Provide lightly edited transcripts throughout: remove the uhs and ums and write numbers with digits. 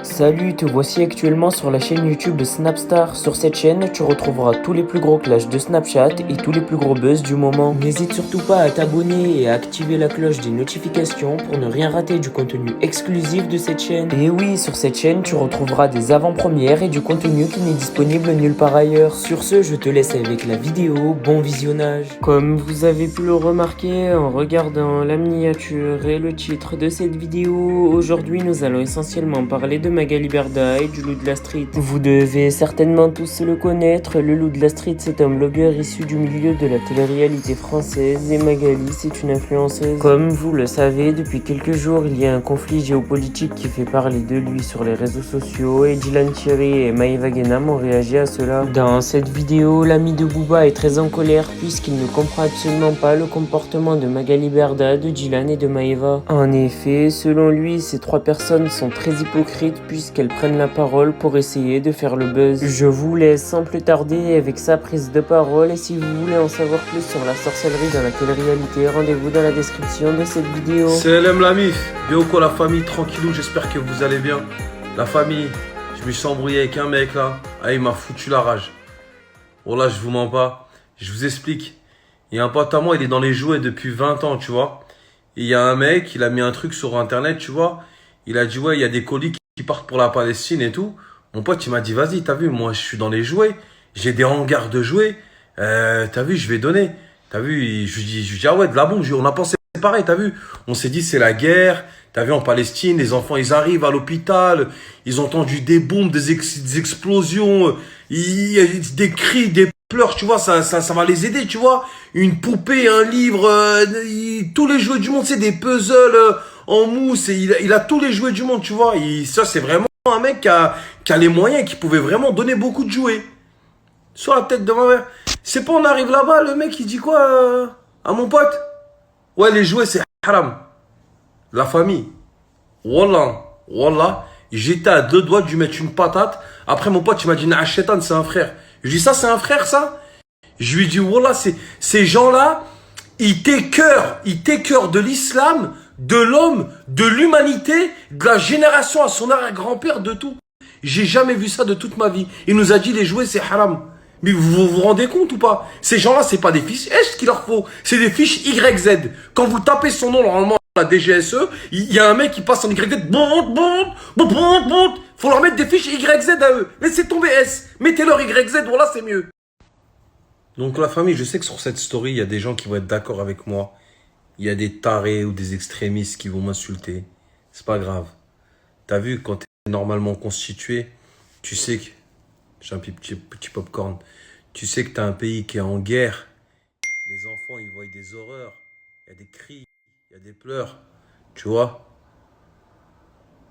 Salut, te voici actuellement sur la chaîne YouTube de Snapstar. Sur cette chaîne, tu retrouveras tous les plus gros clashs de Snapchat et tous les plus gros buzz du moment. N'hésite surtout pas à t'abonner et à activer la cloche des notifications pour ne rien rater du contenu exclusif de cette chaîne. Et oui, sur cette chaîne, tu retrouveras des avant-premières et du contenu qui n'est disponible nulle part ailleurs. Sur ce, je te laisse avec la vidéo, bon visionnage. Comme vous avez pu le remarquer en regardant la miniature et le titre de cette vidéo, aujourd'hui nous allons essentiellement parler de Magali Berda et du loup de la street. Vous devez certainement tous le connaître, le loup de la street c'est un blogueur issu du milieu de la télé-réalité française et Magali c'est une influenceuse. Comme vous le savez, depuis quelques jours il y a un conflit géopolitique qui fait parler de lui sur les réseaux sociaux et Dylan Thierry et Maeva Guénam ont réagi à cela. Dans cette vidéo, l'ami de Booba est très en colère puisqu'il ne comprend absolument pas le comportement de Magali Berda, de Dylan et de Maeva. En effet, selon lui, ces trois personnes sont très hypocrites puisqu'elles prennent la parole pour essayer de faire le buzz. Je vous laisse sans plus tarder avec sa prise de parole et si vous voulez en savoir plus sur la sorcellerie dans la télé-réalité, rendez-vous dans la description de cette vidéo. CLM la mif, bien ou quoi la famille, tranquillou, j'espère que vous allez bien. La famille, je me suis embrouillé avec un mec là, il m'a foutu la rage. Oh là, je vous mens pas, je vous explique. Il y a un pote à moi, il est dans les jouets depuis 20 ans, tu vois. Et il y a un mec, il a mis un truc sur internet, tu vois. Il a dit ouais, il y a des colis qui partent pour la Palestine et tout. Mon pote, il m'a dit vas-y, t'as vu, moi je suis dans les jouets, j'ai des hangars de jouets, t'as vu, je vais donner. T'as vu, je lui dis ah ouais, de la bombe, on a pensé pareil, t'as vu. On s'est dit c'est la guerre, t'as vu en Palestine, les enfants ils arrivent à l'hôpital, ils ont entendu des bombes, des explosions, des cris, des pleurs, tu vois, ça va les aider, tu vois. Une poupée, un livre, tous les jouets du monde, c'est des puzzles en mousse, et il a tous les jouets du monde, tu vois. Ça, c'est vraiment un mec qui a les moyens, qui pouvait vraiment donner beaucoup de jouets. Sur la tête de ma mère. C'est pas, on arrive là-bas, le mec, il dit quoi à mon pote? Ouais, les jouets, c'est haram. La famille. Wallah, j'étais à 2 doigts de lui mettre une patate. Après, mon pote, il m'a dit, nah, Chétan, c'est un frère. Je lui dis, ça, c'est un frère, ça? Je lui dis, wallah, ces gens-là, ils t'écœurent de l'islam, de l'homme, de l'humanité, de la génération à son arrière-grand-père, de tout. J'ai jamais vu ça de toute ma vie. Il nous a dit, les jouets, c'est haram. Mais vous rendez compte ou pas? Ces gens-là, c'est pas des fiches S qu'il leur faut. C'est des fiches YZ. Quand vous tapez son nom, normalement, la DGSE, il y a un mec qui passe en YZ. Faut leur mettre des fiches YZ à eux. Laissez tomber S. Mettez-leur YZ, voilà, c'est mieux. Donc la famille, je sais que sur cette story, il y a des gens qui vont être d'accord avec moi. Il y a des tarés ou des extrémistes qui vont m'insulter. C'est pas grave. T'as vu, quand t'es normalement constitué, tu sais que... J'ai un petit popcorn. Tu sais que t'as un pays qui est en guerre. Les enfants, ils voient des horreurs. Il y a des cris, il y a des pleurs. Tu vois?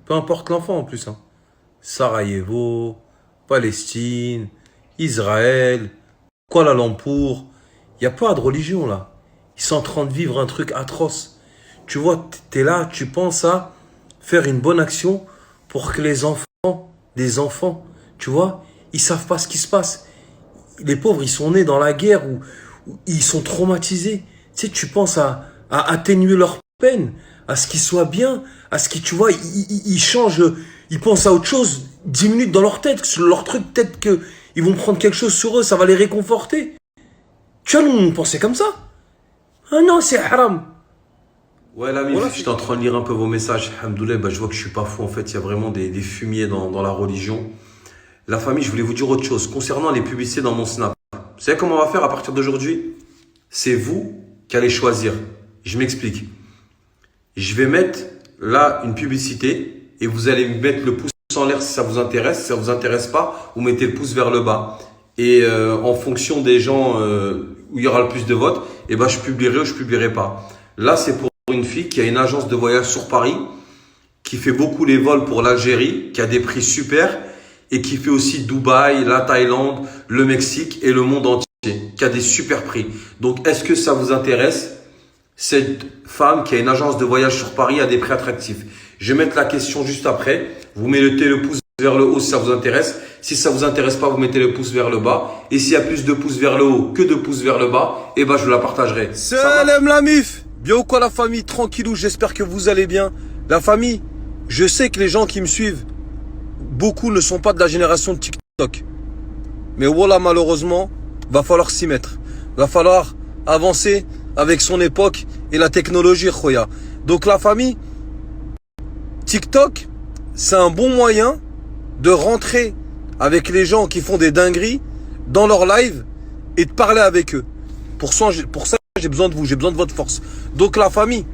Peu importe l'enfant en plus. Hein. Sarajevo, Palestine, Israël, Kuala Lumpur. Il n'y a pas de religion là. Ils sont en train de vivre un truc atroce. Tu vois, t'es là, tu penses à faire une bonne action pour que les enfants, tu vois, ils savent pas ce qui se passe. Les pauvres, ils sont nés dans la guerre où ils sont traumatisés. Tu sais, tu penses à atténuer leur peine, à ce qu'ils soient bien, à ce qu'ils, tu vois, ils changent, ils pensent à autre chose 10 minutes dans leur tête, sur leur truc, peut-être qu'ils vont prendre quelque chose sur eux, ça va les réconforter. Tu vois, nous, on pensait comme ça. Ah non, c'est haram. Ouais, l'ami, voilà, j'étais en train de lire un peu vos messages. Alhamdoulilah, je vois que je suis pas fou. En fait, il y a vraiment des fumiers dans la religion. La famille, je voulais vous dire autre chose. Concernant les publicités dans mon Snap. Vous savez comment on va faire à partir d'aujourd'hui? C'est vous qui allez choisir. Je m'explique. Je vais mettre là une publicité et vous allez mettre le pouce en l'air si ça vous intéresse. Si ça vous intéresse pas, vous mettez le pouce vers le bas. Et en fonction des gens où il y aura le plus de votes, je publierai ou je publierai pas. Là, c'est pour une fille qui a une agence de voyage sur Paris, qui fait beaucoup les vols pour l'Algérie, qui a des prix super et qui fait aussi Dubaï, la Thaïlande, le Mexique et le monde entier, qui a des super prix. Donc, est-ce que ça vous intéresse? Cette femme qui a une agence de voyage sur Paris a des prix attractifs. Je vais mettre la question juste après. Vous mettez le pouce vers le haut si ça vous intéresse. Si ça vous intéresse pas, vous mettez le pouce vers le bas. Et s'il y a plus de pouces vers le haut que de pouces vers le bas, je la partagerai. Salam la mif! Bien ou quoi la famille? Tranquillou, j'espère que vous allez bien. La famille, je sais que les gens qui me suivent, beaucoup ne sont pas de la génération de TikTok. Mais voilà, malheureusement, va falloir s'y mettre. Va falloir avancer avec son époque et la technologie, khoya. Donc la famille, TikTok, c'est un bon moyen de rentrer avec les gens qui font des dingueries dans leur live et de parler avec eux. Pour ça, j'ai besoin de vous, j'ai besoin de votre force. Donc la famille,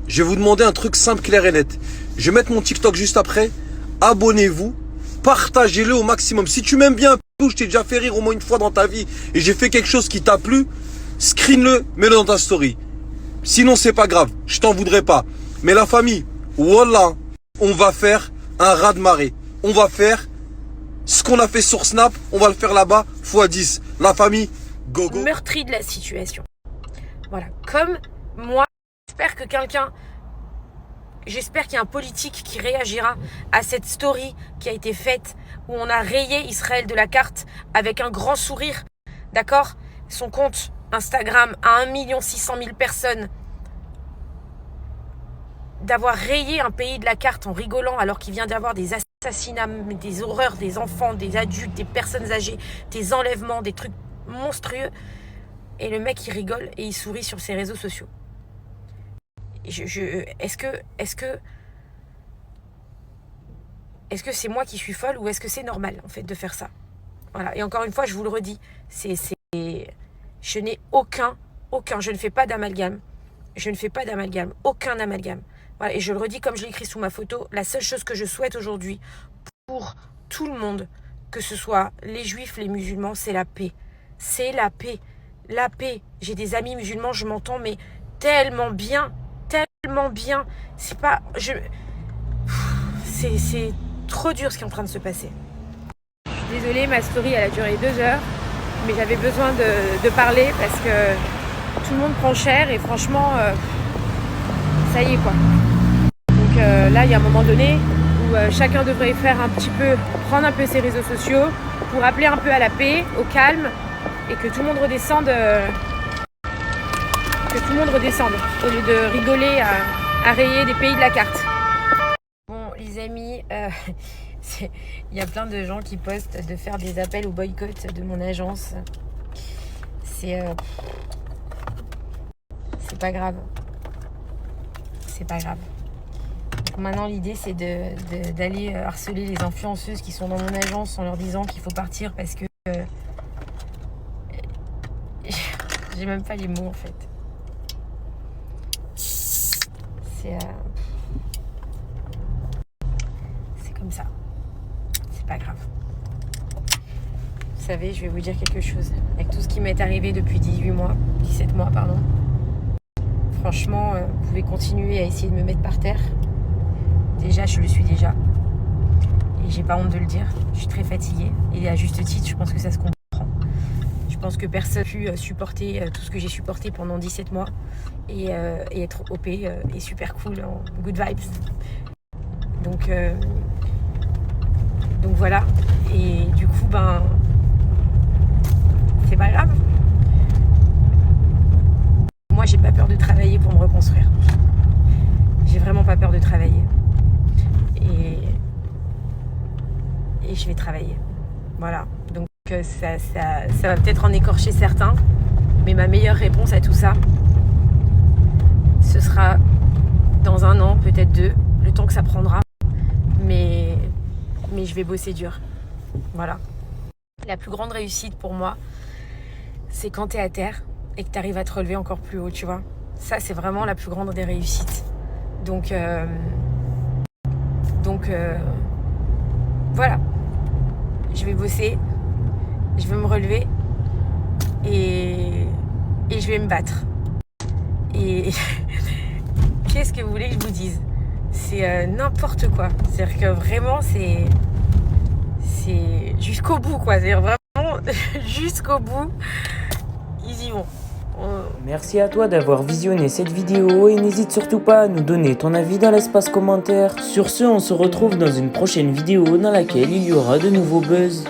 je vais vous demander un truc simple, clair et net. Je vais mettre mon TikTok juste après. Abonnez-vous, partagez-le au maximum. Si tu m'aimes bien, je t'ai déjà fait rire au moins une fois dans ta vie et j'ai fait quelque chose qui t'a plu, screen-le, mets-le dans ta story. Sinon, c'est pas grave, je t'en voudrais pas. Mais la famille, voilà, on va faire un raz-de-marée. On va faire ce qu'on a fait sur Snap, on va le faire là-bas, x10. La famille, go go. Meurtri de la situation. Voilà, comme moi, j'espère qu'il y a un politique qui réagira à cette story qui a été faite où on a rayé Israël de la carte avec un grand sourire. D'accord ? Son compte Instagram à 1 600 000 personnes. D'avoir rayé un pays de la carte en rigolant alors qu'il vient d'y avoir des assassinats, des horreurs, des enfants, des adultes, des personnes âgées, des enlèvements, des trucs monstrueux. Et le mec, il rigole et il sourit sur ses réseaux sociaux. Est-ce que c'est moi qui suis folle ou est-ce que c'est normal en fait de faire ça? Voilà. Et encore une fois, je vous le redis, je n'ai aucun, je ne fais pas d'amalgame. Je ne fais pas d'amalgame, aucun amalgame. Voilà. Et je le redis comme je l'ai écrit sous ma photo, la seule chose que je souhaite aujourd'hui pour tout le monde, que ce soit les juifs, les musulmans, c'est la paix. C'est la paix. La paix. J'ai des amis musulmans, je m'entends, mais tellement bien. Tellement bien. C'est pas... C'est trop dur ce qui est en train de se passer. Je suis désolée, ma story, elle a duré 2 heures. Mais j'avais besoin de parler parce que tout le monde prend cher et franchement, ça y est quoi. Donc là, il y a un moment donné où chacun devrait prendre un peu ses réseaux sociaux pour appeler un peu à la paix, au calme et que tout le monde redescende, au lieu de rigoler à rayer des pays de la carte. Bon, les amis, il y a plein de gens qui postent de faire des appels au boycott de mon agence. C'est pas grave. C'est pas grave. Donc maintenant, l'idée, c'est d'aller harceler les influenceuses qui sont dans mon agence en leur disant qu'il faut partir parce que... j'ai même pas les mots, en fait. C'est comme ça. C'est pas grave. Vous savez, je vais vous dire quelque chose. Avec tout ce qui m'est arrivé depuis 17 mois, pardon. Franchement, vous pouvez continuer à essayer de me mettre par terre. Déjà, je le suis déjà. Et j'ai pas honte de le dire. Je suis très fatiguée. Et à juste titre, je pense que ça se comprend. Je pense que personne n'a pu supporter tout ce que j'ai supporté pendant 17 mois. Et être OP est super cool, en good vibes. Donc voilà. Et du coup, c'est pas grave. Moi, j'ai pas peur de travailler pour me reconstruire. J'ai vraiment pas peur de travailler. Et je vais travailler. Voilà. Donc ça va peut-être en écorcher certains. Mais ma meilleure réponse à tout ça, ce sera dans 1 an, peut-être 2, le temps que ça prendra. Mais je vais bosser dur. Voilà. La plus grande réussite pour moi, c'est quand tu es à terre et que tu arrives à te relever encore plus haut, tu vois. Ça, c'est vraiment la plus grande des réussites. Donc voilà. Je vais bosser, je vais me relever et je vais me battre. Et qu'est-ce que vous voulez que je vous dise ? C'est n'importe quoi. C'est-à-dire que vraiment, c'est jusqu'au bout, quoi. C'est-à-dire vraiment jusqu'au bout, ils y vont. Merci à toi d'avoir visionné cette vidéo et n'hésite surtout pas à nous donner ton avis dans l'espace commentaire. Sur ce, on se retrouve dans une prochaine vidéo dans laquelle il y aura de nouveaux buzz.